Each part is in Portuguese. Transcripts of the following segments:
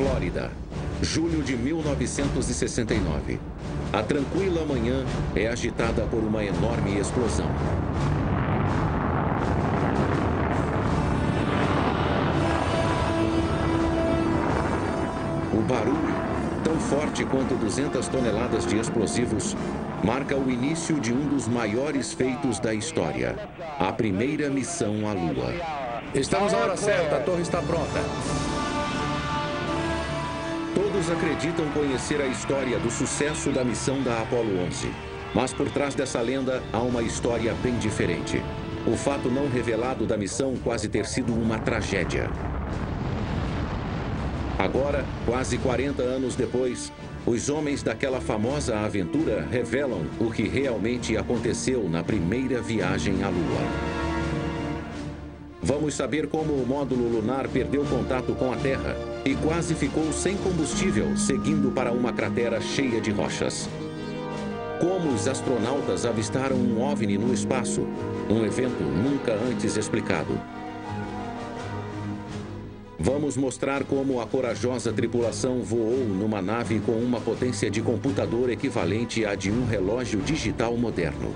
Flórida, julho de 1969. A tranquila manhã é agitada por uma enorme explosão. O barulho, tão forte quanto 200 toneladas de explosivos, marca o início de um dos maiores feitos da história, a primeira missão à Lua. Estamos na hora certa, a torre está pronta. Todos acreditam conhecer a história do sucesso da missão da Apollo 11. Mas por trás dessa lenda há uma história bem diferente. O fato não revelado da missão quase ter sido uma tragédia. Agora, quase 40 anos depois, os homens daquela famosa aventura revelam o que realmente aconteceu na primeira viagem à Lua. Vamos saber como o módulo lunar perdeu contato com a Terra e quase ficou sem combustível, seguindo para uma cratera cheia de rochas. Como os astronautas avistaram um OVNI no espaço, um evento nunca antes explicado. Vamos mostrar como a corajosa tripulação voou numa nave com uma potência de computador equivalente à de um relógio digital moderno.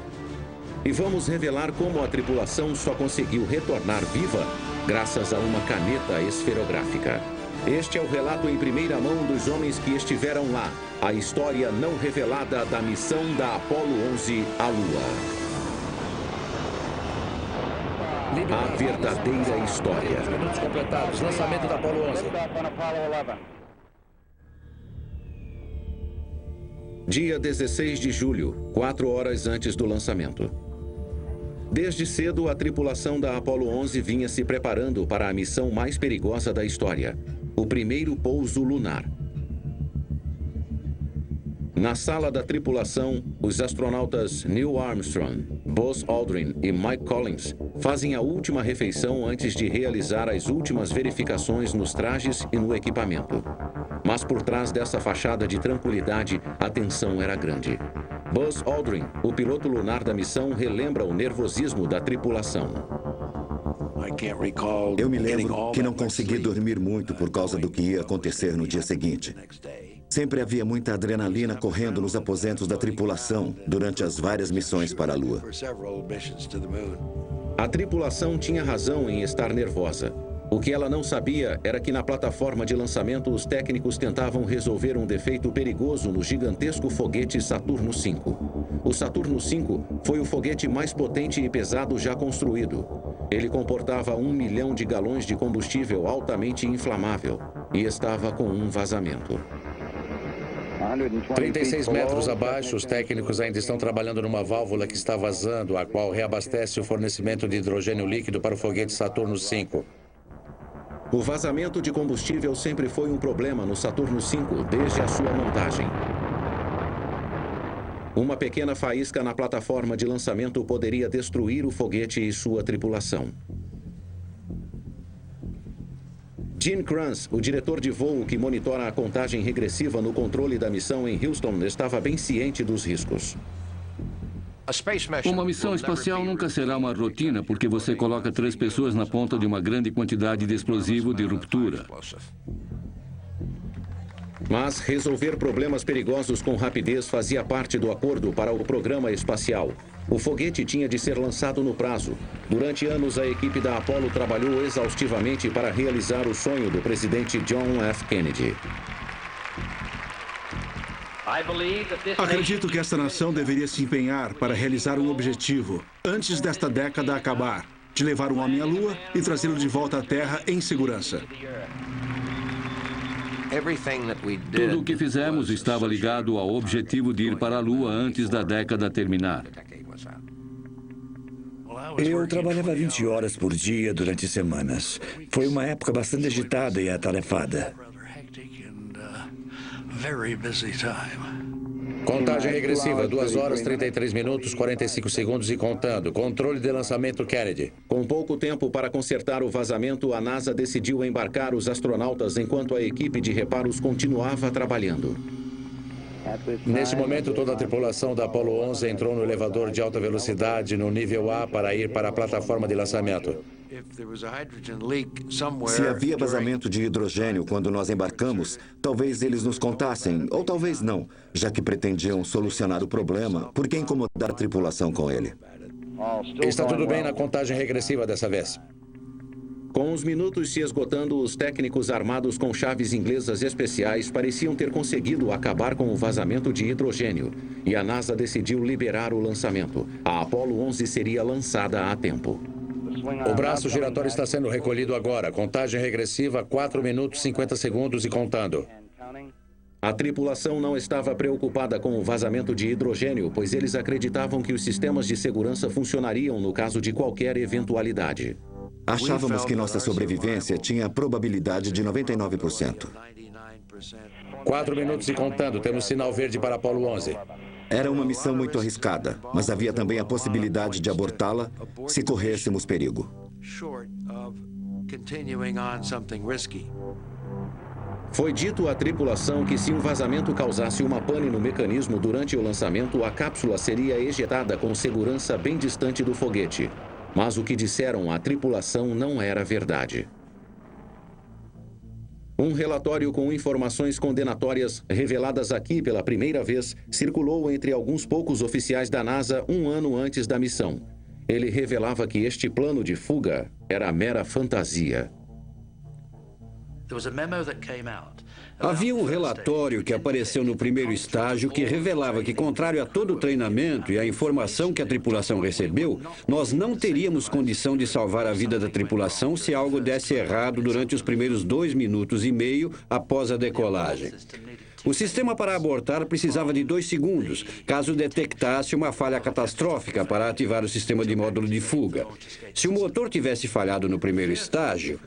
E vamos revelar como a tripulação só conseguiu retornar viva graças a uma caneta esferográfica. Este é o relato em primeira mão dos homens que estiveram lá. A história não revelada da missão da Apollo 11 à Lua. A verdadeira história. Minutos completados. Lançamento da Apollo 11. Dia 16 de julho, 4 horas antes do lançamento. Desde cedo, a tripulação da Apollo 11 vinha se preparando para a missão mais perigosa da história, o primeiro pouso lunar. Na sala da tripulação, os astronautas Neil Armstrong, Buzz Aldrin e Mike Collins fazem a última refeição antes de realizar as últimas verificações nos trajes e no equipamento. Mas por trás dessa fachada de tranquilidade, a tensão era grande. Buzz Aldrin, o piloto lunar da missão, relembra o nervosismo da tripulação. Eu me lembro que não consegui dormir muito por causa do que ia acontecer no dia seguinte. Sempre havia muita adrenalina correndo nos aposentos da tripulação durante as várias missões para a Lua. A tripulação tinha razão em estar nervosa. O que ela não sabia era que na plataforma de lançamento os técnicos tentavam resolver um defeito perigoso no gigantesco foguete Saturno V. O Saturno V foi o foguete mais potente e pesado já construído. Ele comportava 1 milhão de galões de combustível altamente inflamável e estava com um vazamento. 36 metros abaixo, os técnicos ainda estão trabalhando numa válvula que está vazando, a qual reabastece o fornecimento de hidrogênio líquido para o foguete Saturno V. O vazamento de combustível sempre foi um problema no Saturno V desde a sua montagem. Uma pequena faísca na plataforma de lançamento poderia destruir o foguete e sua tripulação. Gene Kranz, o diretor de voo que monitora a contagem regressiva no controle da missão em Houston, estava bem ciente dos riscos. Uma missão espacial nunca será uma rotina, porque você coloca 3 pessoas na ponta de uma grande quantidade de explosivo de ruptura. Mas resolver problemas perigosos com rapidez fazia parte do acordo para o programa espacial. O foguete tinha de ser lançado no prazo. Durante anos, a equipe da Apollo trabalhou exaustivamente para realizar o sonho do presidente John F. Kennedy. Acredito que esta nação deveria se empenhar para realizar um objetivo antes desta década acabar, de levar um homem à Lua e trazê-lo de volta à Terra em segurança. Tudo o que fizemos estava ligado ao objetivo de ir para a Lua antes da década terminar. Eu trabalhava 20 horas por dia durante semanas. Foi uma época bastante agitada e atarefada. Contagem regressiva, 2 horas, 33 minutos, 45 segundos e contando. Controle de lançamento Kennedy. Com pouco tempo para consertar o vazamento, a NASA decidiu embarcar os astronautas enquanto a equipe de reparos continuava trabalhando. Nesse momento, toda a tripulação da Apollo 11 entrou no elevador de alta velocidade no nível A para ir para a plataforma de lançamento. Se havia vazamento de hidrogênio quando nós embarcamos, talvez eles nos contassem, ou talvez não, já que pretendiam solucionar o problema, por que incomodar a tripulação com ele? Está tudo bem na contagem regressiva dessa vez. Com os minutos se esgotando, os técnicos armados com chaves inglesas especiais pareciam ter conseguido acabar com o vazamento de hidrogênio, e a NASA decidiu liberar o lançamento. A Apollo 11 seria lançada a tempo. O braço giratório está sendo recolhido agora. Contagem regressiva, 4 minutos, 50 segundos e contando. A tripulação não estava preocupada com o vazamento de hidrogênio, pois eles acreditavam que os sistemas de segurança funcionariam no caso de qualquer eventualidade. Achávamos que nossa sobrevivência tinha a probabilidade de 99%. 4 minutos e contando. Temos sinal verde para Apollo 11. Era uma missão muito arriscada, mas havia também a possibilidade de abortá-la se corrêssemos perigo. Foi dito à tripulação que se um vazamento causasse uma pane no mecanismo durante o lançamento, a cápsula seria ejetada com segurança bem distante do foguete. Mas o que disseram à tripulação não era verdade. Um relatório com informações condenatórias reveladas aqui pela primeira vez circulou entre alguns poucos oficiais da NASA um ano antes da missão. Ele revelava que este plano de fuga era mera fantasia. Havia um relatório que apareceu no primeiro estágio que revelava que, contrário a todo o treinamento e a informação que a tripulação recebeu, nós não teríamos condição de salvar a vida da tripulação se algo desse errado durante os primeiros 2 minutos e meio após a decolagem. O sistema para abortar precisava de 2 segundos, caso detectasse uma falha catastrófica para ativar o sistema de módulo de fuga. Se o motor tivesse falhado no primeiro estágio,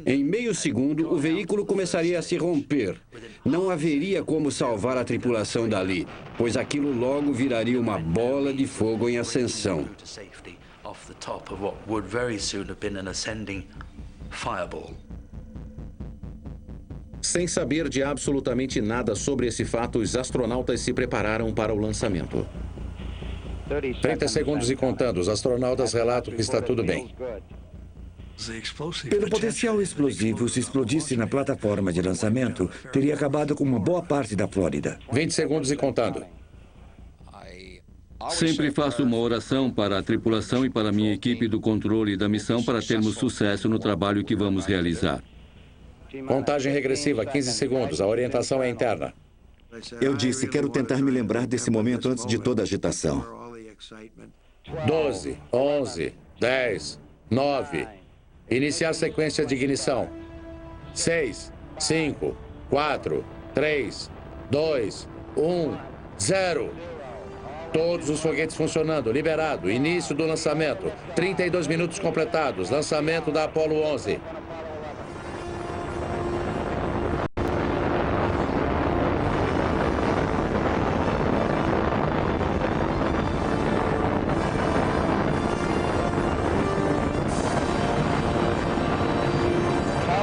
em meio segundo o veículo começaria a se romper. Não haveria como salvar a tripulação dali, pois aquilo logo viraria uma bola de fogo em ascensão. Sem saber de absolutamente nada sobre esse fato, os astronautas se prepararam para o lançamento. 30 segundos e contando. Os astronautas relatam que está tudo bem. Pelo potencial explosivo, se explodisse na plataforma de lançamento, teria acabado com uma boa parte da Flórida. 20 segundos e contando. Sempre faço uma oração para a tripulação e para a minha equipe do controle da missão para termos sucesso no trabalho que vamos realizar. Contagem regressiva, 15 segundos. A orientação é interna. Eu disse, quero tentar me lembrar desse momento antes de toda a agitação. 12, 11, 10, 9. Iniciar sequência de ignição. 6, 5, 4, 3, 2, 1, 0. Todos os foguetes funcionando. Liberado. Início do lançamento. 32 minutos completados. Lançamento da Apollo 11.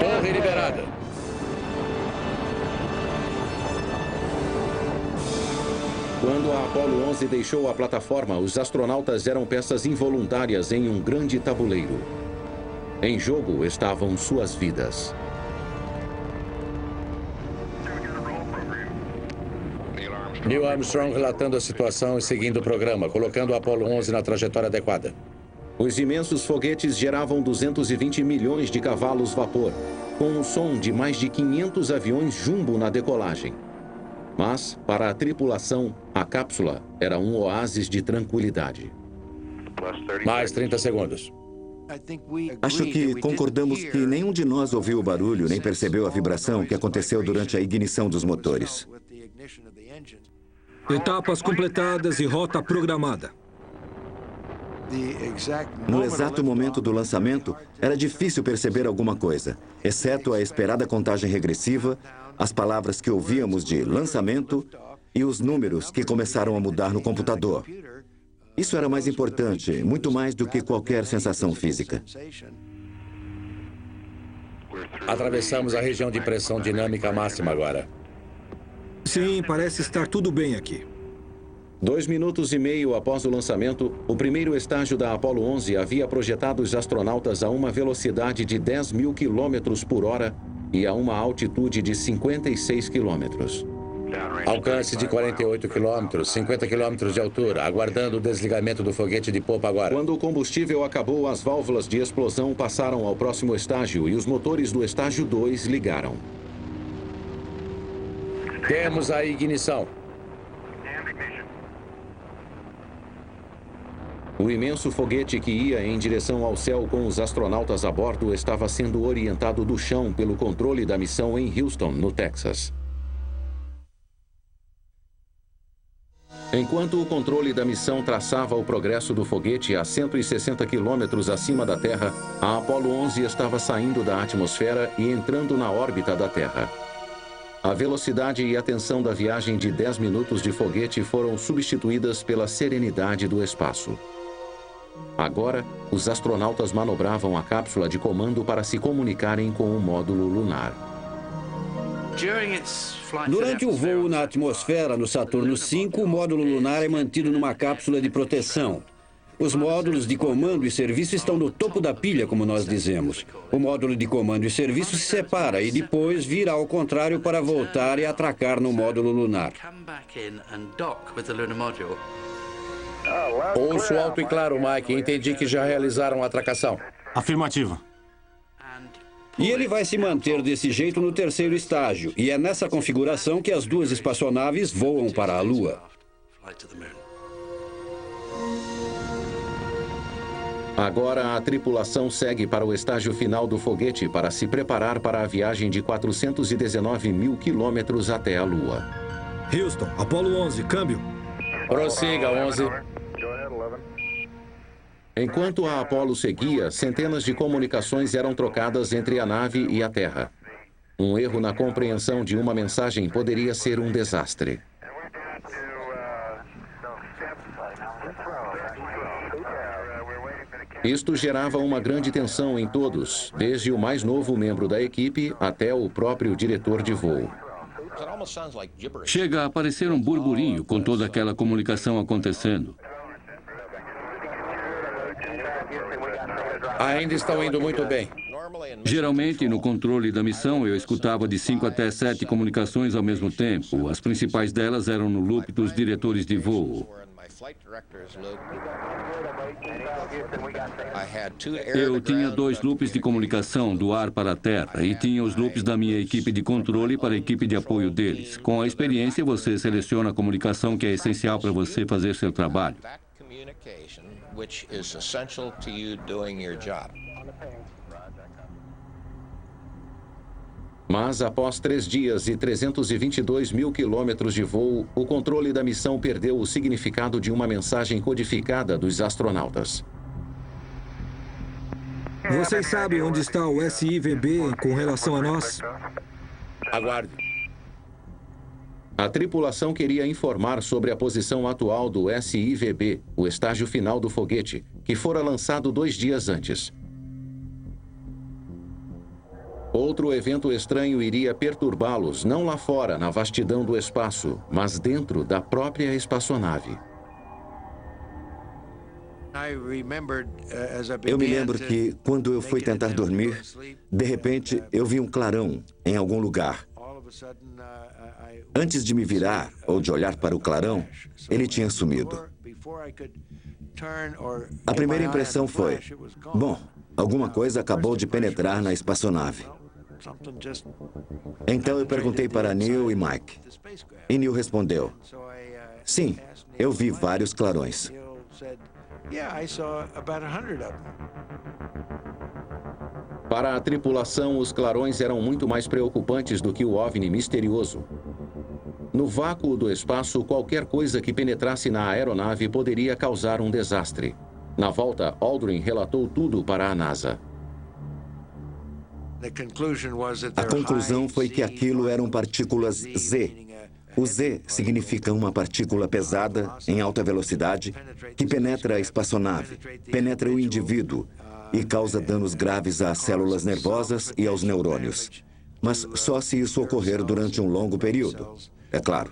Torre liberada. Quando a Apollo 11 deixou a plataforma, os astronautas eram peças involuntárias em um grande tabuleiro. Em jogo estavam suas vidas. Neil Armstrong relatando a situação e seguindo o programa, colocando a Apollo 11 na trajetória adequada. Os imensos foguetes geravam 220 milhões de cavalos vapor, com o som de mais de 500 aviões jumbo na decolagem. Mas, para a tripulação, a cápsula era um oásis de tranquilidade. Mais 30 segundos. Acho que concordamos que nenhum de nós ouviu o barulho nem percebeu a vibração que aconteceu durante a ignição dos motores. Etapas completadas e rota programada. No exato momento do lançamento, era difícil perceber alguma coisa, exceto a esperada contagem regressiva, as palavras que ouvíamos de lançamento e os números que começaram a mudar no computador. Isso era mais importante, muito mais do que qualquer sensação física. Atravessamos a região de pressão dinâmica máxima agora. Sim, parece estar tudo bem aqui. 2 minutos e meio após o lançamento, o primeiro estágio da Apollo 11 havia projetado os astronautas a uma velocidade de 10.000 km por hora e a uma altitude de 56 km. Alcance de 48 quilômetros, 50 quilômetros de altura, aguardando o desligamento do foguete de popa agora. Quando o combustível acabou, as válvulas de explosão passaram ao próximo estágio e os motores do estágio 2 ligaram. Temos a ignição. O imenso foguete que ia em direção ao céu com os astronautas a bordo estava sendo orientado do chão pelo controle da missão em Houston, no Texas. Enquanto o controle da missão traçava o progresso do foguete a 160 quilômetros acima da Terra, a Apollo 11 estava saindo da atmosfera e entrando na órbita da Terra. A velocidade e a tensão da viagem de 10 minutos de foguete foram substituídas pela serenidade do espaço. Agora, os astronautas manobravam a cápsula de comando para se comunicarem com o módulo lunar. Durante o voo na atmosfera no Saturno V, o módulo lunar é mantido numa cápsula de proteção. Os módulos de comando e serviço estão no topo da pilha, como nós dizemos. O módulo de comando e serviço se separa e depois vira ao contrário para voltar e atracar no módulo lunar. Ouço alto e claro, Mike. Entendi que já realizaram a atracação. Afirmativo. E ele vai se manter desse jeito no terceiro estágio. E é nessa configuração que as duas espaçonaves voam para a Lua. Agora a tripulação segue para o estágio final do foguete para se preparar para a viagem de 419.000 quilômetros até a Lua. Houston, Apollo 11, câmbio. Prossiga, 11. Enquanto a Apollo seguia, centenas de comunicações eram trocadas entre a nave e a Terra. Um erro na compreensão de uma mensagem poderia ser um desastre. Isto gerava uma grande tensão em todos, desde o mais novo membro da equipe até o próprio diretor de voo. Chega a parecer um burburinho com toda aquela comunicação acontecendo. Ainda estão indo muito bem. Geralmente, no controle da missão, eu escutava de 5 até 7 comunicações ao mesmo tempo. As principais delas eram no loop dos diretores de voo. Eu tinha 2 loops de comunicação do ar para a terra e tinha os loops da minha equipe de controle para a equipe de apoio deles. Com a experiência, você seleciona a comunicação que é essencial para você fazer seu trabalho. Mas após 3 dias e 322.000 quilômetros de voo, o controle da missão perdeu o significado de uma mensagem codificada dos astronautas. Vocês sabem onde está o SIVB com relação a nós? Aguarde. A tripulação queria informar sobre a posição atual do SIVB, o estágio final do foguete, que fora lançado 2 dias antes. Outro evento estranho iria perturbá-los, não lá fora, na vastidão do espaço, mas dentro da própria espaçonave. Eu me lembro que, quando eu fui tentar dormir, de repente eu vi um clarão em algum lugar. Antes de me virar ou de olhar para o clarão, ele tinha sumido. A primeira impressão foi: bom, alguma coisa acabou de penetrar na espaçonave. Então eu perguntei para Neil e Mike. E Neil respondeu: sim, eu vi vários clarões. Para a tripulação, os clarões eram muito mais preocupantes do que o OVNI misterioso. No vácuo do espaço, qualquer coisa que penetrasse na aeronave poderia causar um desastre. Na volta, Aldrin relatou tudo para a NASA. A conclusão foi que aquilo eram partículas Z. O Z significa uma partícula pesada, em alta velocidade, que penetra a espaçonave, penetra o indivíduo e causa danos graves às células nervosas e aos neurônios. Mas só se isso ocorrer durante um longo período, é claro.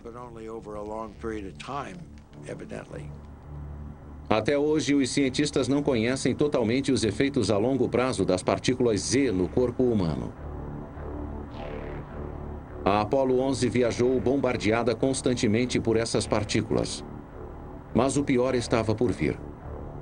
Até hoje, os cientistas não conhecem totalmente os efeitos a longo prazo das partículas Z no corpo humano. A Apollo 11 viajou bombardeada constantemente por essas partículas. Mas o pior estava por vir.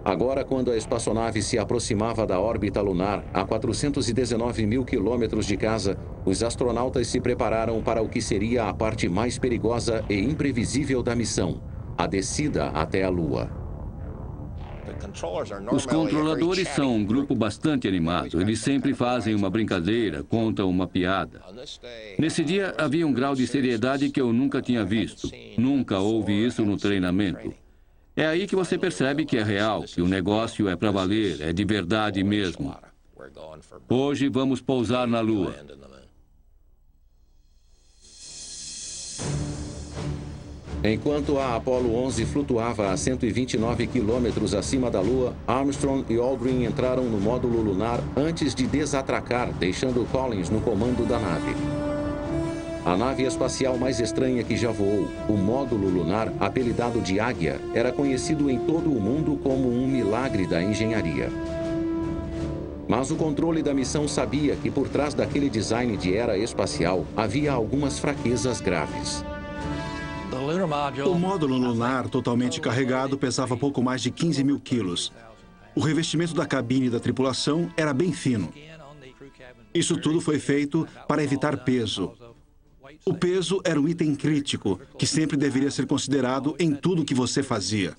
Agora, quando a espaçonave se aproximava da órbita lunar, a 419 mil quilômetros de casa, os astronautas se prepararam para o que seria a parte mais perigosa e imprevisível da missão, a descida até a Lua. Os controladores são um grupo bastante animado. Eles sempre fazem uma brincadeira, contam uma piada. Nesse dia, havia um grau de seriedade que eu nunca tinha visto. Nunca houve isso no treinamento. É aí que você percebe que é real, que o negócio é para valer, é de verdade mesmo. Hoje vamos pousar na Lua. Enquanto a Apollo 11 flutuava a 129 quilômetros acima da Lua, Armstrong e Aldrin entraram no módulo lunar antes de desatracar, deixando Collins no comando da nave. A nave espacial mais estranha que já voou, o módulo lunar, apelidado de Águia, era conhecido em todo o mundo como um milagre da engenharia. Mas o controle da missão sabia que por trás daquele design de era espacial havia algumas fraquezas graves. O módulo lunar totalmente carregado pesava pouco mais de 15 mil quilos. O revestimento da cabine da tripulação era bem fino. Isso tudo foi feito para evitar peso. O peso era um item crítico, que sempre deveria ser considerado em tudo que você fazia.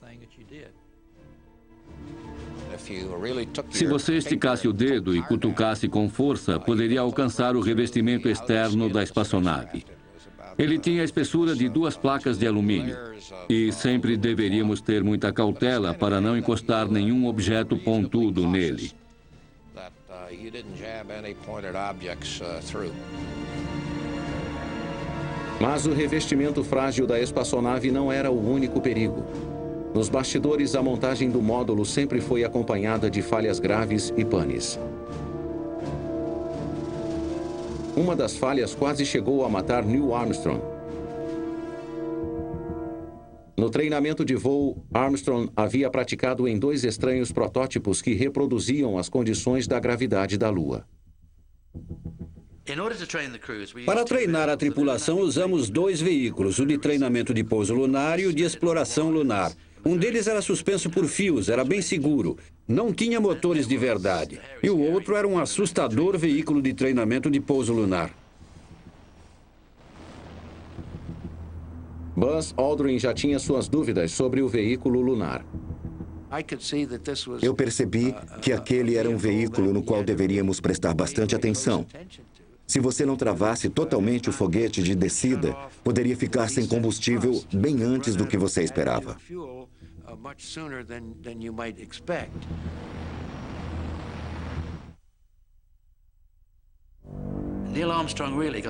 Se você esticasse o dedo e cutucasse com força, poderia alcançar o revestimento externo da espaçonave. Ele tinha a espessura de 2 placas de alumínio. E sempre deveríamos ter muita cautela para não encostar nenhum objeto pontudo nele. Mas o revestimento frágil da espaçonave não era o único perigo. Nos bastidores, a montagem do módulo sempre foi acompanhada de falhas graves e panes. Uma das falhas quase chegou a matar Neil Armstrong. No treinamento de voo, Armstrong havia praticado em 2 estranhos protótipos que reproduziam as condições da gravidade da Lua. Para treinar a tripulação, usamos 2 veículos, o de treinamento de pouso lunar e o de exploração lunar. Um deles era suspenso por fios, era bem seguro. Não tinha motores de verdade. E o outro era um assustador veículo de treinamento de pouso lunar. Buzz Aldrin já tinha suas dúvidas sobre o veículo lunar. Eu percebi que aquele era um veículo no qual deveríamos prestar bastante atenção. Se você não travasse totalmente o foguete de descida, poderia ficar sem combustível bem antes do que você esperava.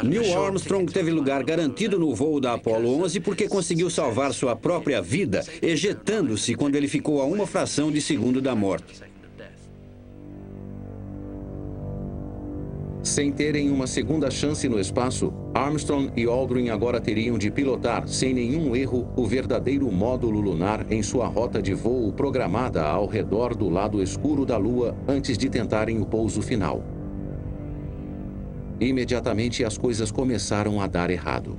Neil Armstrong teve lugar garantido no voo da Apollo 11 porque conseguiu salvar sua própria vida, ejetando-se quando ele ficou a uma fração de segundo da morte. Sem terem uma segunda chance no espaço, Armstrong e Aldrin agora teriam de pilotar, sem nenhum erro, o verdadeiro módulo lunar em sua rota de voo programada ao redor do lado escuro da Lua antes de tentarem o pouso final. Imediatamente as coisas começaram a dar errado.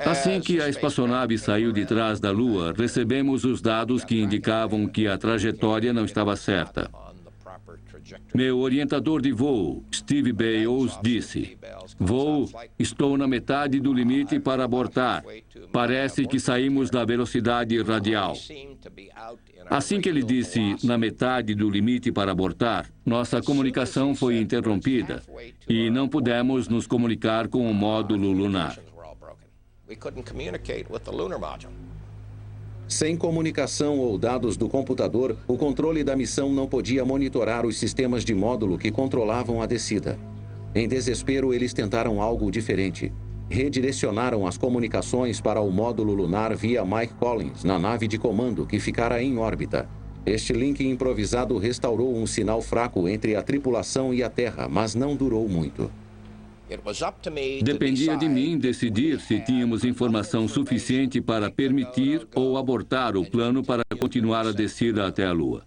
Assim que a espaçonave saiu de trás da Lua, recebemos os dados que indicavam que a trajetória não estava certa. Meu orientador de voo, Steve Bales, disse: "Voo, estou na metade do limite para abortar. Parece que saímos da velocidade radial." Assim que ele disse na metade do limite para abortar, nossa comunicação foi interrompida e não pudemos nos comunicar com o módulo lunar. Sem comunicação ou dados do computador, o controle da missão não podia monitorar os sistemas de módulo que controlavam a descida. Em desespero, eles tentaram algo diferente. Redirecionaram as comunicações para o módulo lunar via Mike Collins, na nave de comando que ficara em órbita. Este link improvisado restaurou um sinal fraco entre a tripulação e a Terra, mas não durou muito. Dependia de mim decidir se tínhamos informação suficiente para permitir ou abortar o plano para continuar a descida até a Lua.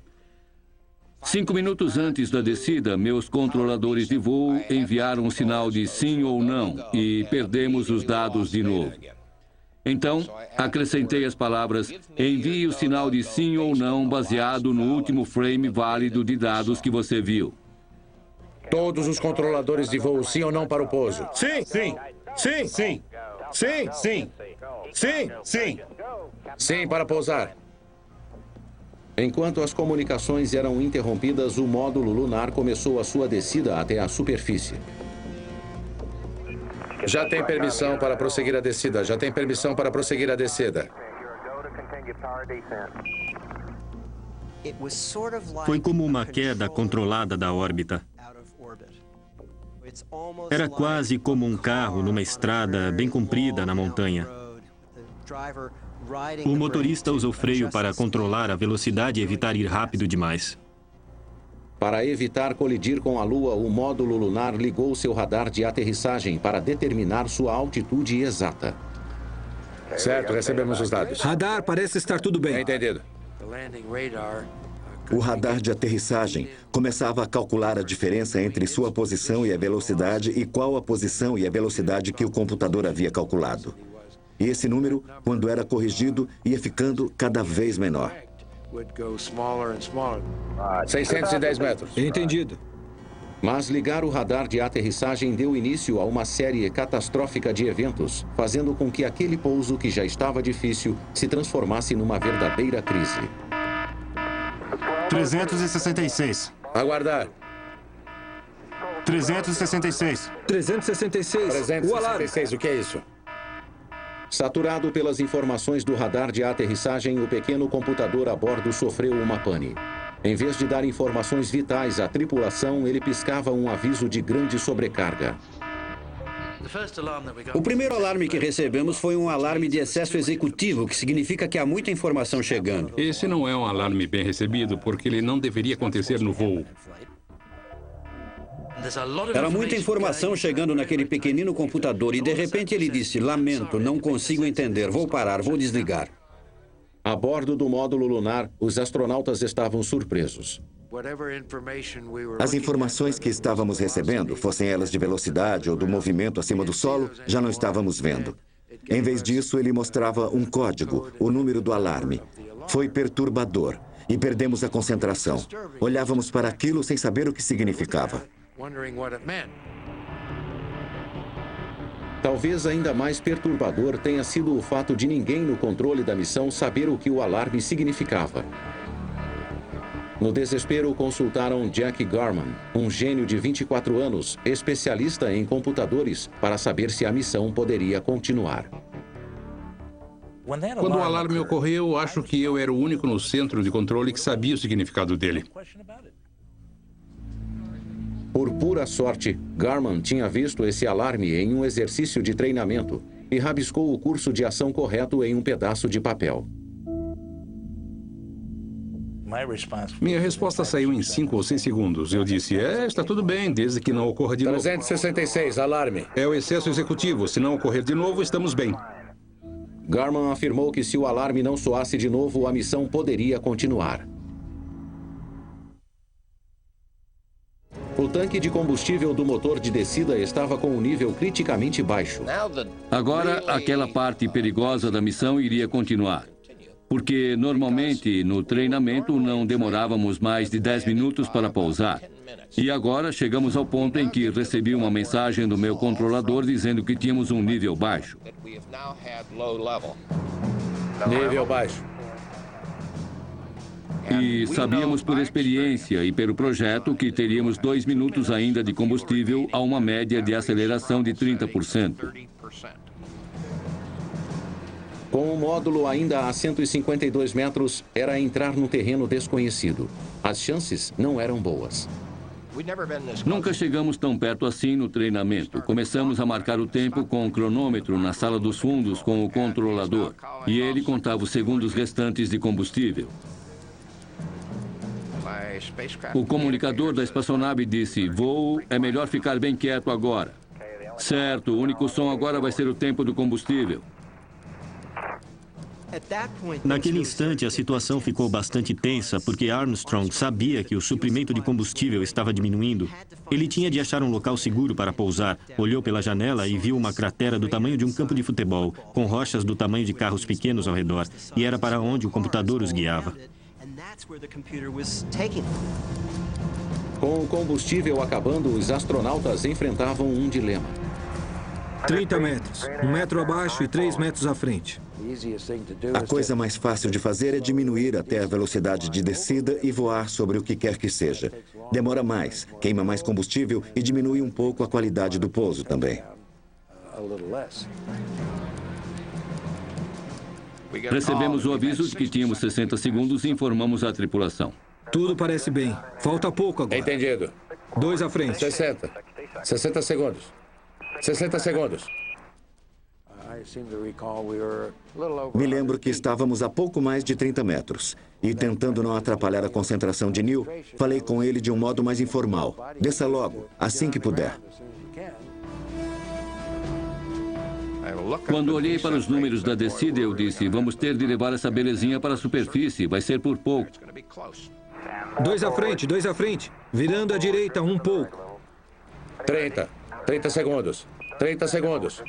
5 minutos antes da descida, meus controladores de voo enviaram um sinal de sim ou não e perdemos os dados de novo. Então, acrescentei as palavras, envie o sinal de sim ou não baseado no último frame válido de dados que você viu. Todos os controladores de voo, sim ou não para o pouso? Sim, sim. Sim, sim. Sim, sim. Sim, sim. Sim para pousar. Enquanto as comunicações eram interrompidas, o módulo lunar começou a sua descida até a superfície. Já tem permissão para prosseguir a descida. Já tem permissão para prosseguir a descida. Foi como uma queda controlada da órbita. Era quase como um carro numa estrada bem comprida na montanha. O motorista usa o freio para controlar a velocidade e evitar ir rápido demais. Para evitar colidir com a Lua, o módulo lunar ligou seu radar de aterrissagem para determinar sua altitude exata. Certo, recebemos os dados. Radar, parece estar tudo bem. Entendido. O radar de aterrissagem começava a calcular a diferença entre sua posição e a velocidade e qual a posição e a velocidade que o computador havia calculado. E esse número, quando era corrigido, ia ficando cada vez menor. 610 metros. Entendido. Mas ligar o radar de aterrissagem deu início a uma série catastrófica de eventos, fazendo com que aquele pouso que já estava difícil se transformasse numa verdadeira crise. 366. Aguardar. 366. 366. O alarme. 366, o que é isso? Saturado pelas informações do radar de aterrissagem, o pequeno computador a bordo sofreu uma pane. Em vez de dar informações vitais à tripulação, ele piscava um aviso de grande sobrecarga. O primeiro alarme que recebemos foi um alarme de excesso executivo, que significa que há muita informação chegando. Esse não é um alarme bem recebido, porque ele não deveria acontecer no voo. Era muita informação chegando naquele pequenino computador e, de repente, ele disse, lamento, não consigo entender, vou parar, vou desligar. A bordo do módulo lunar, os astronautas estavam surpresos. As informações que estávamos recebendo, fossem elas de velocidade ou do movimento acima do solo, já não estávamos vendo. Em vez disso, ele mostrava um código, o número do alarme. Foi perturbador e perdemos a concentração. Olhávamos para aquilo sem saber o que significava. Talvez ainda mais perturbador tenha sido o fato de ninguém no controle da missão saber o que o alarme significava. No desespero, consultaram Jack Garman, um gênio de 24 anos, especialista em computadores, para saber se a missão poderia continuar. Quando o alarme ocorreu, acho que eu era o único no centro de controle que sabia o significado dele. Por pura sorte, Garman tinha visto esse alarme em um exercício de treinamento e rabiscou o curso de ação correto em um pedaço de papel. Minha resposta saiu em 5 ou 6 segundos. Eu disse, está tudo bem, desde que não ocorra de novo. 366, alarme. É o excesso executivo. Se não ocorrer de novo, estamos bem. Garman afirmou que se o alarme não soasse de novo, a missão poderia continuar. O tanque de combustível do motor de descida estava com um nível criticamente baixo. Agora, aquela parte perigosa da missão iria continuar. Porque, normalmente, no treinamento, não demorávamos mais de 10 minutos para pousar. E agora chegamos ao ponto em que recebi uma mensagem do meu controlador dizendo que tínhamos um nível baixo. Nível baixo. E sabíamos por experiência e pelo projeto que teríamos 2 minutos ainda de combustível a uma média de aceleração de 30%. Com o módulo ainda a 152 metros, era entrar num terreno desconhecido. As chances não eram boas. Nunca chegamos tão perto assim no treinamento. Começamos a marcar o tempo com o cronômetro na sala dos fundos com o controlador. E ele contava os segundos restantes de combustível. O comunicador da espaçonave disse, voo, é melhor ficar bem quieto agora. Certo, o único som agora vai ser o tempo do combustível. Naquele instante, a situação ficou bastante tensa, porque Armstrong sabia que o suprimento de combustível estava diminuindo. Ele tinha de achar um local seguro para pousar. Olhou pela janela e viu uma cratera do tamanho de um campo de futebol, com rochas do tamanho de carros pequenos ao redor, e era para onde o computador os guiava. Com o combustível acabando, os astronautas enfrentavam um dilema. 30 metros, 1 metro abaixo e 3 metros à frente. A coisa mais fácil de fazer é diminuir até a velocidade de descida e voar sobre o que quer que seja. Demora mais, queima mais combustível e diminui um pouco a qualidade do pouso também. Recebemos o aviso de que tínhamos 60 segundos e informamos a tripulação. Tudo parece bem. Falta pouco agora. Entendido. 2 à frente. 60. 60 segundos. 60 segundos. Me lembro que estávamos a pouco mais de 30 metros. E tentando não atrapalhar a concentração de Neil, falei com ele de um modo mais informal. Desça logo, assim que puder. Quando olhei para os números da descida, eu disse, vamos ter de levar essa belezinha para a superfície, vai ser por pouco. 2 à frente, 2 à frente. Virando à direita um pouco. 30. 30 segundos. 30 segundos.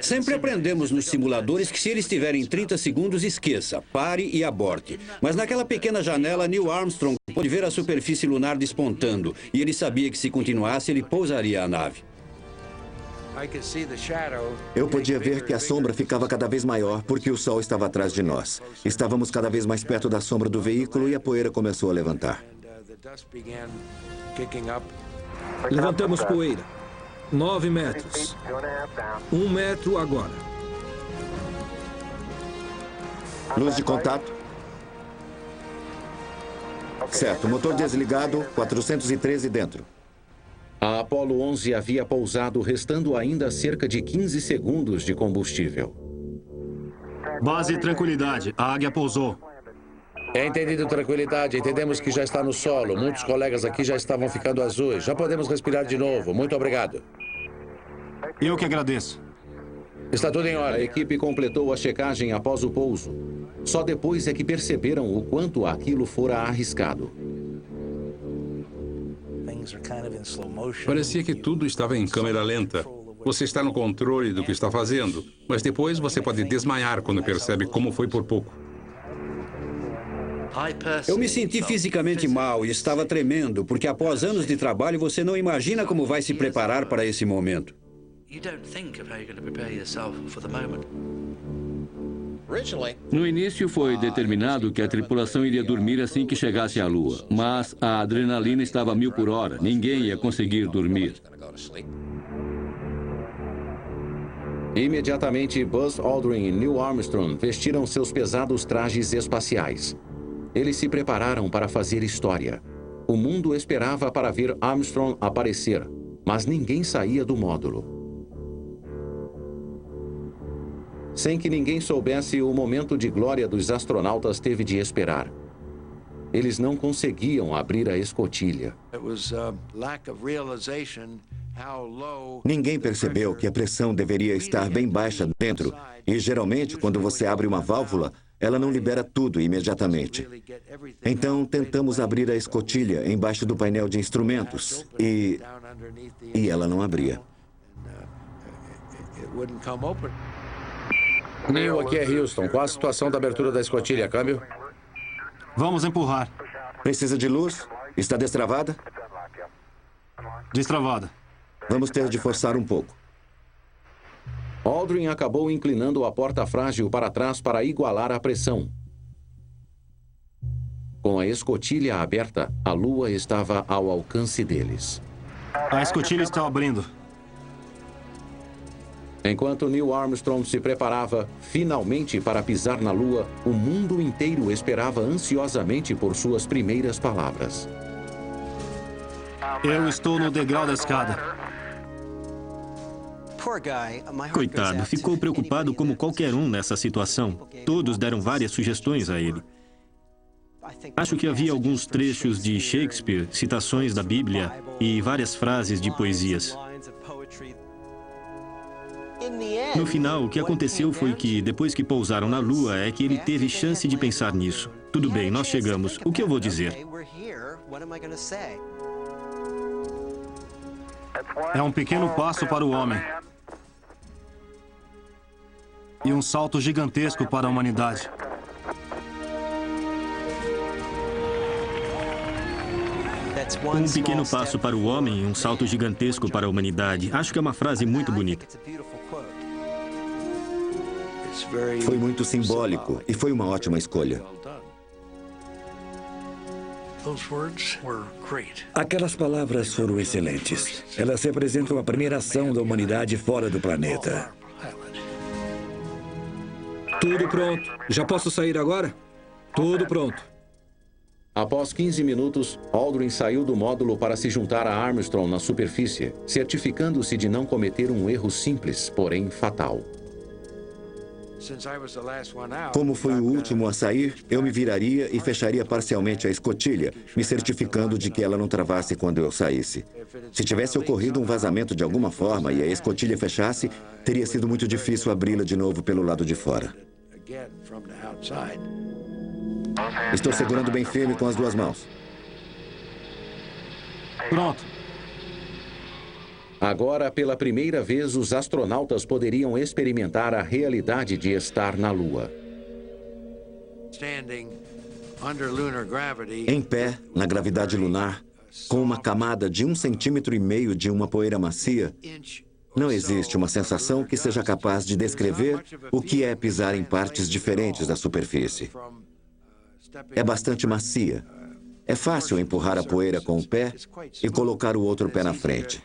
Sempre aprendemos nos simuladores que se eles tiverem 30 segundos, esqueça, pare e aborte. Mas naquela pequena janela, Neil Armstrong pôde ver a superfície lunar despontando. E ele sabia que se continuasse, ele pousaria a nave. Eu podia ver que a sombra ficava cada vez maior porque o sol estava atrás de nós. Estávamos cada vez mais perto da sombra do veículo e a poeira começou a levantar. Levantamos poeira. 9 metros. 1 metro agora. Luz de contato. Certo, motor desligado, 413 dentro. A Apollo 11 havia pousado, restando ainda cerca de 15 segundos de combustível. Base Tranquilidade, a Águia pousou. Entendido, tranquilidade. Entendemos que já está no solo. Muitos colegas aqui já estavam ficando azuis. Já podemos respirar de novo. Muito obrigado. Eu que agradeço. Está tudo em A ordem. equipe completou a checagem após o pouso. Só depois é que perceberam o quanto aquilo fora arriscado. Parecia que tudo estava em câmera lenta. Você está no controle do que está fazendo, mas depois você pode desmaiar quando percebe como foi por pouco. Eu me senti fisicamente mal e estava tremendo, porque após anos de trabalho você não imagina como vai se preparar para esse momento. No início foi determinado que a tripulação iria dormir assim que chegasse à Lua, mas a adrenalina estava a 1000 por hora, ninguém ia conseguir dormir. Imediatamente, Buzz Aldrin e Neil Armstrong vestiram seus pesados trajes espaciais. Eles se prepararam para fazer história. O mundo esperava para ver Armstrong aparecer, mas ninguém saía do módulo. Sem que ninguém soubesse, o momento de glória dos astronautas teve de esperar. Eles não conseguiam abrir a escotilha. Ninguém percebeu que a pressão deveria estar bem baixa dentro. E geralmente, quando você abre uma válvula, ela não libera tudo imediatamente. Então, tentamos abrir a escotilha embaixo do painel de instrumentos e ela não abria. Neil, aqui é Houston. Qual a situação da abertura da escotilha, câmbio? Vamos empurrar. Precisa de luz? Está destravada? Destravada. Vamos ter de forçar um pouco. Aldrin acabou inclinando a porta frágil para trás para igualar a pressão. Com a escotilha aberta, a Lua estava ao alcance deles. A escotilha está abrindo. Enquanto Neil Armstrong se preparava finalmente para pisar na Lua, o mundo inteiro esperava ansiosamente por suas primeiras palavras. Eu estou no degrau da escada. Coitado, ficou preocupado como qualquer um nessa situação. Todos deram várias sugestões a ele. Acho que havia alguns trechos de Shakespeare, citações da Bíblia e várias frases de poesias. No final, o que aconteceu foi que, depois que pousaram na Lua, é que ele teve chance de pensar nisso. Tudo bem, nós chegamos. O que eu vou dizer? É um pequeno passo para o homem. E um salto gigantesco para a humanidade. Um pequeno passo para o homem e um salto gigantesco para a humanidade. Acho que é uma frase muito bonita. Foi muito simbólico e foi uma ótima escolha. Aquelas palavras foram excelentes. Elas representam a primeira ação da humanidade fora do planeta. Tudo pronto. Já posso sair agora? Tudo pronto. Após 15 minutos, Aldrin saiu do módulo para se juntar a Armstrong na superfície, certificando-se de não cometer um erro simples, porém fatal. Como fui o último a sair, eu me viraria e fecharia parcialmente a escotilha, me certificando de que ela não travasse quando eu saísse. Se tivesse ocorrido um vazamento de alguma forma e a escotilha fechasse, teria sido muito difícil abri-la de novo pelo lado de fora. Estou segurando bem firme com as duas mãos. Pronto. Agora, pela primeira vez, os astronautas poderiam experimentar a realidade de estar na Lua. Em pé, na gravidade lunar, com uma camada de 1,5 centímetro de uma poeira macia, não existe uma sensação que seja capaz de descrever o que é pisar em partes diferentes da superfície. É bastante macia. É fácil empurrar a poeira com o pé e colocar o outro pé na frente.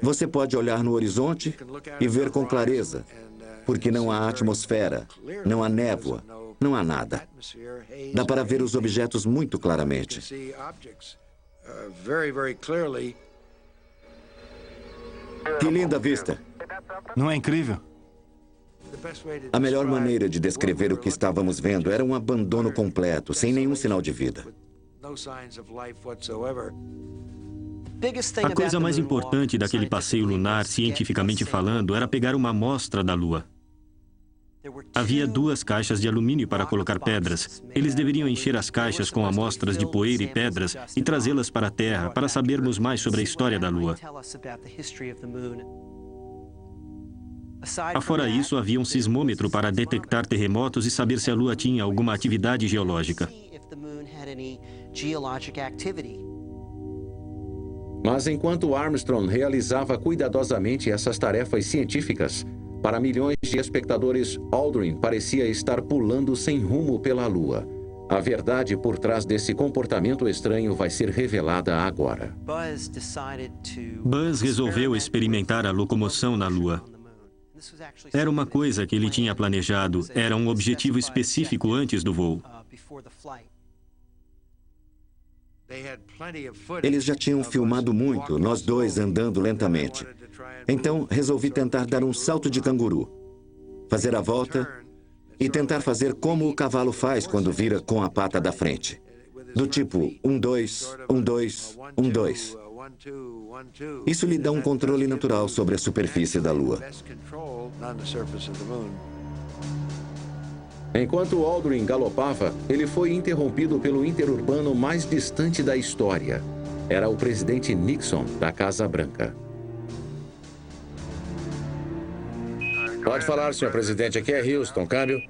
Você pode olhar no horizonte e ver com clareza, porque não há atmosfera, não há névoa, não há nada. Dá para ver os objetos muito claramente. Que linda vista! Não é incrível? A melhor maneira de descrever o que estávamos vendo era um abandono completo, sem nenhum sinal de vida. A coisa mais importante daquele passeio lunar, cientificamente falando, era pegar uma amostra da Lua. Havia 2 caixas de alumínio para colocar pedras. Eles deveriam encher as caixas com amostras de poeira e pedras e trazê-las para a Terra para sabermos mais sobre a história da Lua. Afora isso, havia um sismômetro para detectar terremotos e saber se a Lua tinha alguma atividade geológica. Mas enquanto Armstrong realizava cuidadosamente essas tarefas científicas, para milhões de espectadores, Aldrin parecia estar pulando sem rumo pela Lua. A verdade por trás desse comportamento estranho vai ser revelada agora. Buzz resolveu experimentar a locomoção na Lua. Era uma coisa que ele tinha planejado, era um objetivo específico antes do voo. Eles já tinham filmado muito, nós dois andando lentamente. Então, resolvi tentar dar um salto de canguru, fazer a volta e tentar fazer como o cavalo faz quando vira com a pata da frente. Do tipo 1, 2, 1, 2, 1, 2. Isso lhe dá um controle natural sobre a superfície da Lua. Enquanto Aldrin galopava, ele foi interrompido pelo interurbano mais distante da história. Era o presidente Nixon, da Casa Branca. Pode falar, senhor presidente. Aqui é Houston. Câmbio.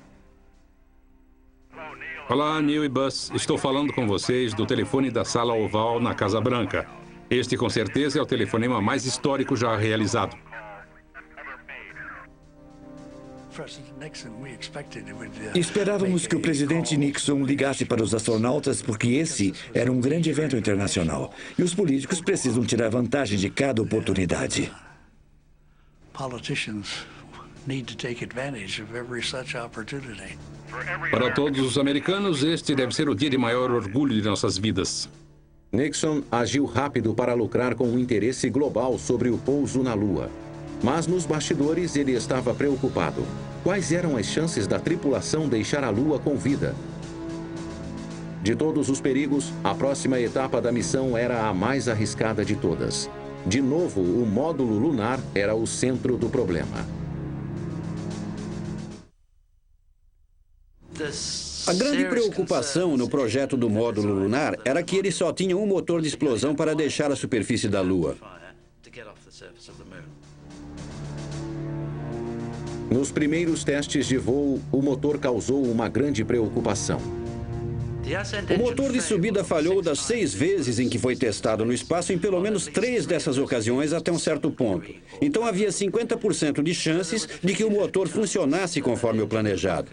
Olá, Neil e Buzz. Estou falando com vocês do telefone da Sala Oval na Casa Branca. Este, com certeza, é o telefonema mais histórico já realizado. Esperávamos que o presidente Nixon ligasse para os astronautas porque esse era um grande evento internacional. E os políticos precisam tirar vantagem de cada oportunidade. Para todos os americanos, este deve ser o dia de maior orgulho de nossas vidas. Nixon agiu rápido para lucrar com um interesse global sobre o pouso na Lua. Mas nos bastidores ele estava preocupado. Quais eram as chances da tripulação deixar a Lua com vida? De todos os perigos, a próxima etapa da missão era a mais arriscada de todas. De novo, o módulo lunar era o centro do problema. A grande preocupação no projeto do módulo lunar era que ele só tinha um motor de explosão para deixar a superfície da Lua. Nos primeiros testes de voo, o motor causou uma grande preocupação. O motor de subida falhou das 6 vezes em que foi testado no espaço em pelo menos 3 dessas ocasiões até um certo ponto. Então havia 50% de chances de que o motor funcionasse conforme o planejado.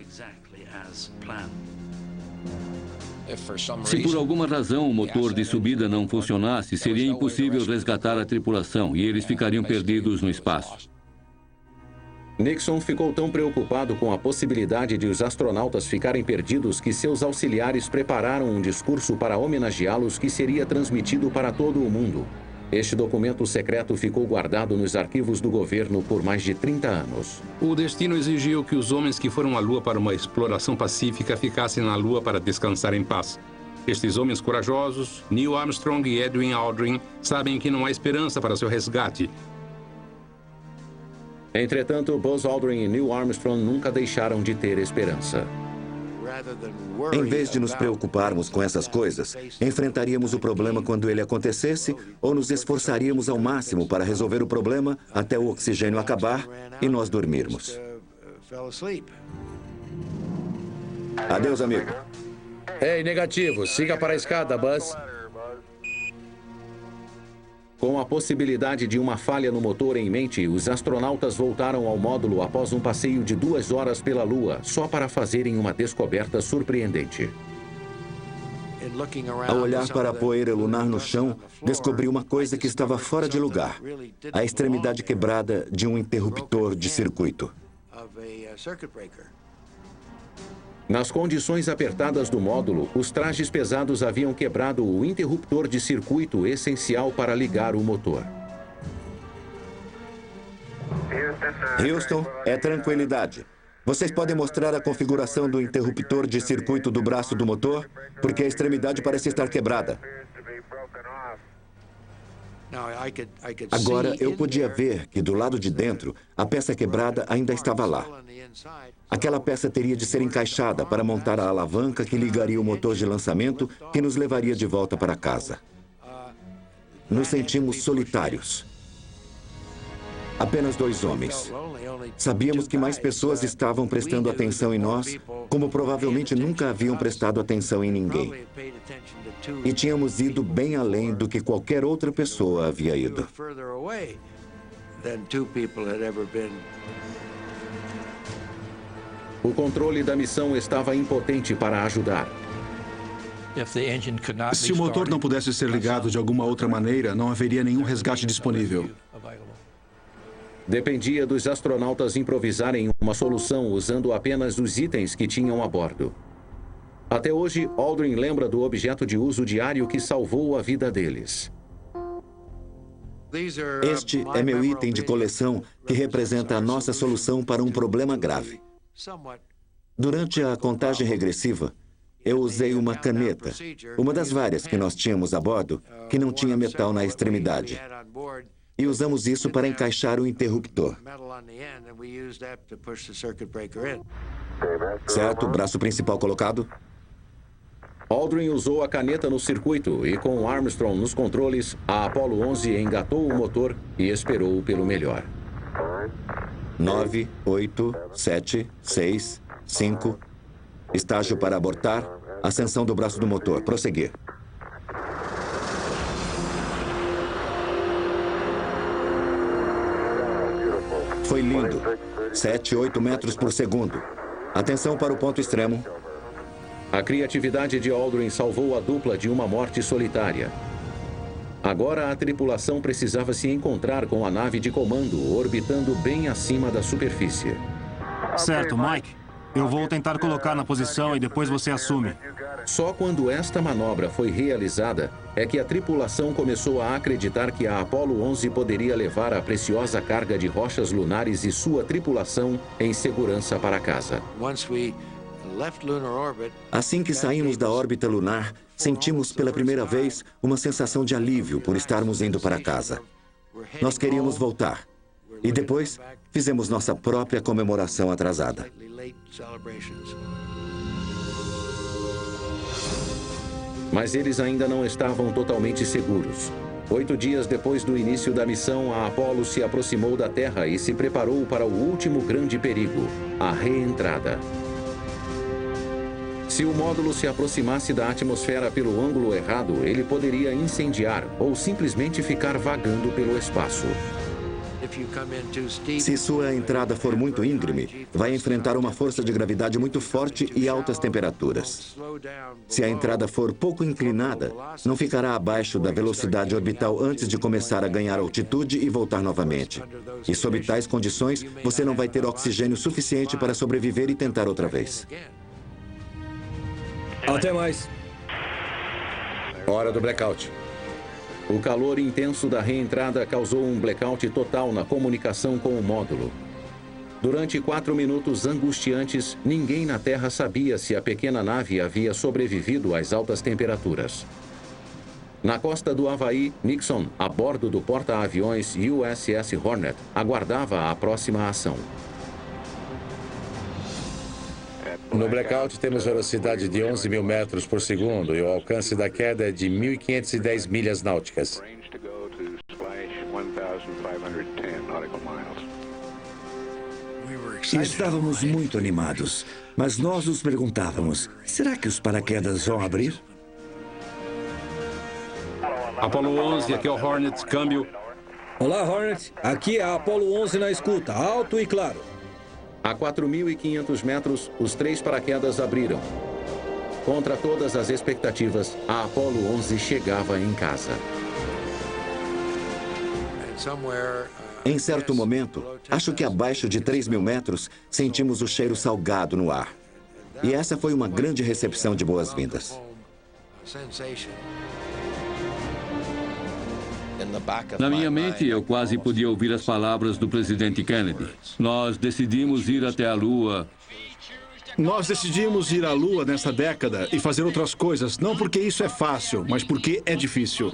Se por alguma razão o motor de subida não funcionasse, seria impossível resgatar a tripulação e eles ficariam perdidos no espaço. Nixon ficou tão preocupado com a possibilidade de os astronautas ficarem perdidos que seus auxiliares prepararam um discurso para homenageá-los que seria transmitido para todo o mundo. Este documento secreto ficou guardado nos arquivos do governo por mais de 30 anos. O destino exigiu que os homens que foram à Lua para uma exploração pacífica ficassem na Lua para descansar em paz. Estes homens corajosos, Neil Armstrong e Edwin Aldrin, sabem que não há esperança para seu resgate. Entretanto, Buzz Aldrin e Neil Armstrong nunca deixaram de ter esperança. Em vez de nos preocuparmos com essas coisas, enfrentaríamos o problema quando ele acontecesse ou nos esforçaríamos ao máximo para resolver o problema até o oxigênio acabar e nós dormirmos. Adeus, amigo. Ei, negativo. Siga para a escada, Buzz. Com a possibilidade de uma falha no motor em mente, os astronautas voltaram ao módulo após um passeio de 2 horas pela Lua, só para fazerem uma descoberta surpreendente. Ao olhar para a poeira lunar no chão, descobri uma coisa que estava fora de lugar: a extremidade quebrada de um interruptor de circuito. Nas condições apertadas do módulo, os trajes pesados haviam quebrado o interruptor de circuito essencial para ligar o motor. Houston, é tranquilidade. Vocês podem mostrar a configuração do interruptor de circuito do braço do motor? Porque a extremidade parece estar quebrada. Agora, eu podia ver que do lado de dentro, a peça quebrada ainda estava lá. Aquela peça teria de ser encaixada para montar a alavanca que ligaria o motor de lançamento que nos levaria de volta para casa. Nos sentimos solitários. Apenas 2 homens. Sabíamos que mais pessoas estavam prestando atenção em nós, como provavelmente nunca haviam prestado atenção em ninguém. E tínhamos ido bem além do que qualquer outra pessoa havia ido. O controle da missão estava impotente para ajudar. Se o motor não pudesse ser ligado de alguma outra maneira, não haveria nenhum resgate disponível. Dependia dos astronautas improvisarem uma solução usando apenas os itens que tinham a bordo. Até hoje, Aldrin lembra do objeto de uso diário que salvou a vida deles. Este é meu item de coleção que representa a nossa solução para um problema grave. Durante a contagem regressiva, eu usei uma caneta, uma das várias que nós tínhamos a bordo, que não tinha metal na extremidade. E usamos isso para encaixar o interruptor. Certo, braço principal colocado. Aldrin usou a caneta no circuito e, com Armstrong nos controles, a Apollo 11 engatou o motor e esperou pelo melhor. 9, 8, 7, 6, 5. Estágio para abortar. Ascensão do braço do motor. Prosseguir. Foi lindo. 7, 8 metros por segundo. Atenção para o ponto extremo. A criatividade de Aldrin salvou a dupla de uma morte solitária. Agora a tripulação precisava se encontrar com a nave de comando orbitando bem acima da superfície. Certo, Mike. Eu vou tentar colocar na posição e depois você assume. Só quando esta manobra foi realizada é que a tripulação começou a acreditar que a Apollo 11 poderia levar a preciosa carga de rochas lunares e sua tripulação em segurança para casa. Assim que saímos da órbita lunar, sentimos pela primeira vez uma sensação de alívio por estarmos indo para casa. Nós queríamos voltar. E depois, fizemos nossa própria comemoração atrasada. Mas eles ainda não estavam totalmente seguros. 8 dias depois do início da missão, a Apollo se aproximou da Terra e se preparou para o último grande perigo, a reentrada. Se o módulo se aproximasse da atmosfera pelo ângulo errado, ele poderia incendiar ou simplesmente ficar vagando pelo espaço. Se sua entrada for muito íngreme, vai enfrentar uma força de gravidade muito forte e altas temperaturas. Se a entrada for pouco inclinada, não ficará abaixo da velocidade orbital antes de começar a ganhar altitude e voltar novamente. E sob tais condições, você não vai ter oxigênio suficiente para sobreviver e tentar outra vez. Até mais. Hora do blackout. O calor intenso da reentrada causou um blackout total na comunicação com o módulo. Durante 4 minutos angustiantes, ninguém na Terra sabia se a pequena nave havia sobrevivido às altas temperaturas. Na costa do Havaí, Nixon, a bordo do porta-aviões USS Hornet, aguardava a próxima ação. No blackout temos velocidade de 11.000 metros por segundo e o alcance da queda é de 1.510 milhas náuticas. Estávamos muito animados, mas nós nos perguntávamos, será que os paraquedas vão abrir? Apollo 11, aqui é o Hornet, câmbio. Olá, Hornet. Aqui é a Apollo 11 na escuta, alto e claro. A 4.500 metros, os 3 paraquedas abriram. Contra todas as expectativas, a Apollo 11 chegava em casa. Em certo momento, acho que abaixo de 3.000 metros, sentimos o cheiro salgado no ar. E essa foi uma grande recepção de boas-vindas. Na minha mente, eu quase podia ouvir as palavras do presidente Kennedy. Nós decidimos ir até a Lua. Nós decidimos ir à Lua nesta década e fazer outras coisas, não porque isso é fácil, mas porque é difícil.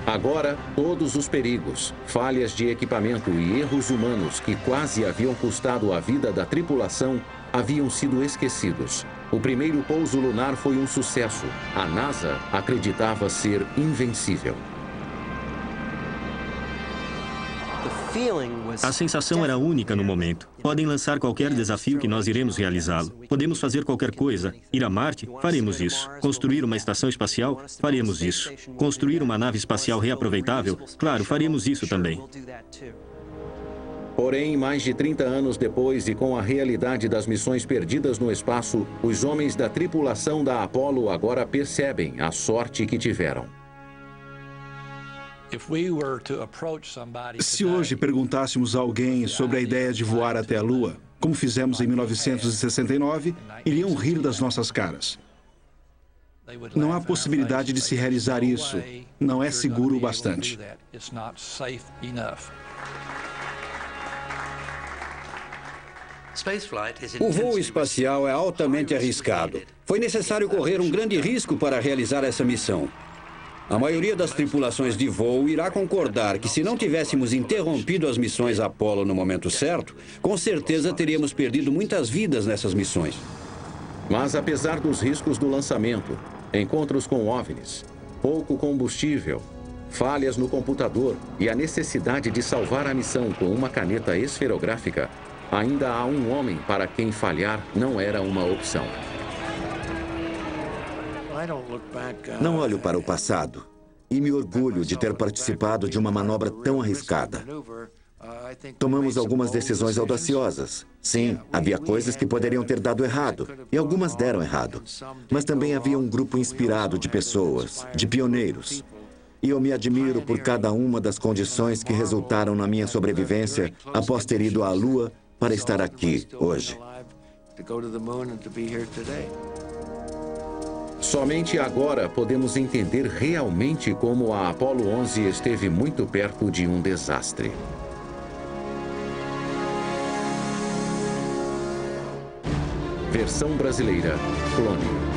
Agora, todos os perigos, falhas de equipamento e erros humanos que quase haviam custado a vida da tripulação haviam sido esquecidos. O primeiro pouso lunar foi um sucesso. A NASA acreditava ser invencível. A sensação era única no momento. Podem lançar qualquer desafio que nós iremos realizá-lo. Podemos fazer qualquer coisa. Ir a Marte? Faremos isso. Construir uma estação espacial? Faremos isso. Construir uma nave espacial reaproveitável? Claro, faremos isso também. Porém, mais de 30 anos depois e com a realidade das missões perdidas no espaço, os homens da tripulação da Apollo agora percebem a sorte que tiveram. Se hoje perguntássemos a alguém sobre a ideia de voar até a Lua, como fizemos em 1969, iriam rir das nossas caras. Não há possibilidade de se realizar isso. Não é seguro o bastante. O voo espacial é altamente arriscado. Foi necessário correr um grande risco para realizar essa missão. A maioria das tripulações de voo irá concordar que se não tivéssemos interrompido as missões Apollo no momento certo, com certeza teríamos perdido muitas vidas nessas missões. Mas apesar dos riscos do lançamento, encontros com OVNIs, pouco combustível, falhas no computador e a necessidade de salvar a missão com uma caneta esferográfica, ainda há um homem para quem falhar não era uma opção. Não olho para o passado e me orgulho de ter participado de uma manobra tão arriscada. Tomamos algumas decisões audaciosas. Sim, havia coisas que poderiam ter dado errado, e algumas deram errado. Mas também havia um grupo inspirado de pessoas, de pioneiros. E eu me admiro por cada uma das condições que resultaram na minha sobrevivência após ter ido à Lua para estar aqui hoje. Somente agora podemos entender realmente como a Apollo 11 esteve muito perto de um desastre. Versão brasileira, Clone.